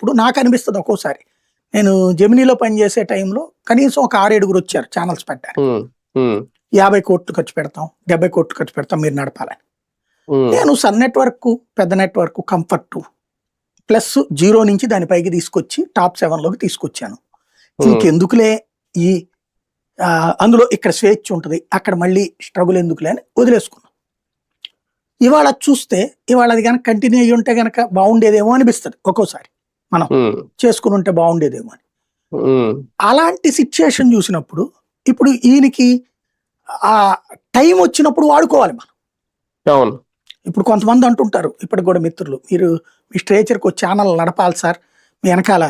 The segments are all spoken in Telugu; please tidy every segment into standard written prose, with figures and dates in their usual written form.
ఇప్పుడు నాకు అనిపిస్తుంది ఒక్కోసారి నేను జెమినీలో పనిచేసే టైంలో కనీసం ఒక 6-7 వచ్చారు ఛానల్స్ పెట్టారు. 50 కోట్లు ఖర్చు పెడతాం, 70 కోట్లు ఖర్చు పెడతాం, మీరు నడపాలని. నేను సన్ నెట్వర్క్, పెద్ద నెట్వర్క్, కంఫర్ట్ ప్లస్ 0 నుంచి దాని పైకి తీసుకొచ్చి టాప్ 7లోకి తీసుకొచ్చాను. ఇంకెందుకులే ఈ అందులో ఇక్కడ స్వేచ్ఛ ఉంటుంది, అక్కడ మళ్ళీ స్ట్రగుల్ ఎందుకులే అని వదిలేసుకున్నాం. ఇవాళ చూస్తే ఇవాళ అది కనుక కంటిన్యూ అయ్యి ఉంటే కనుక బాగుండేదేమో అనిపిస్తుంది ఒక్కోసారి, మనం చేసుకుని ఉంటే బాగుండేదేమో అని. అలాంటి సిచ్యుయేషన్ చూసినప్పుడు ఇప్పుడు ఈయనకి ఆ టైం వచ్చినప్పుడు వాడుకోవాలి మనం. ఇప్పుడు కొంతమంది అంటుంటారు ఇప్పటికి కూడా మిత్రులు, మీరు మీ స్ట్రేచర్కి ఒక ఛానల్ నడపాలి సార్, మీ వెనకాల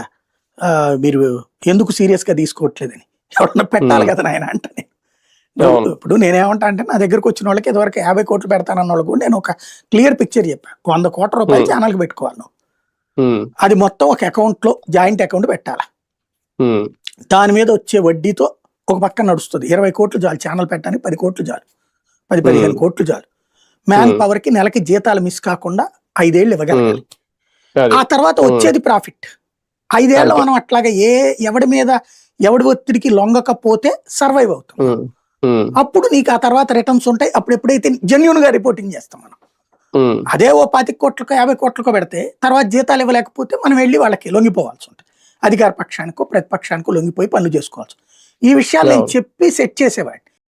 మీరు ఎందుకు సీరియస్గా తీసుకోవట్లేదని. ఎవరన్నా పెట్టాలి కదా నాయన అంటే. ఇప్పుడు నేనేమంటా అంటే, నా దగ్గరకు వచ్చిన వాళ్ళకి ఇదివరకు 50 కోట్లు పెడతానన్న వాళ్ళకు నేను ఒక క్లియర్ పిక్చర్ చెప్పాను. 100 కోట్ల రూపాయలు ఛానల్కి పెట్టుకోవాలి నువ్వు. అది మొత్తం ఒక అకౌంట్లో జాయింట్ అకౌంట్ పెట్టాలి. దాని మీద వచ్చే వడ్డీతో ఒక పక్కన నడుస్తుంది. 20 కోట్లు చాలు ఛానల్ పెట్టడానికి, 10 కోట్లు చాలు, 10-15 కోట్లు చాలు. మ్యాన్ పవర్ కి నెలకి జీతాలు మిస్ కాకుండా 5 ఏళ్ళు ఇవ్వగలగాలి. ఆ తర్వాత వచ్చేది ప్రాఫిట్. 5 ఏళ్ళు మనం అట్లాగా ఎవడి ఒత్తిడికి లొంగకపోతే సర్వైవ్ అవుతాం. అప్పుడు నీకు ఆ తర్వాత రిటర్న్స్ ఉంటాయి. అప్పుడు ఎప్పుడైతే జెన్యూన్ గా రిపోర్టింగ్ చేస్తాం మనం. అదే ఓ 25 కోట్లకో 50 కోట్లకో పెడితే తర్వాత జీతాలు ఇవ్వలేకపోతే మనం వెళ్ళి వాళ్ళకి లొంగిపోవాల్సి ఉంటుంది. అధికార పక్షానికో ప్రతిపక్షానికో లొంగిపోయి పనులు చేసుకోవాల్సి. ఈ విషయాలు నేను చెప్పి సెట్ చేసేవాడిని.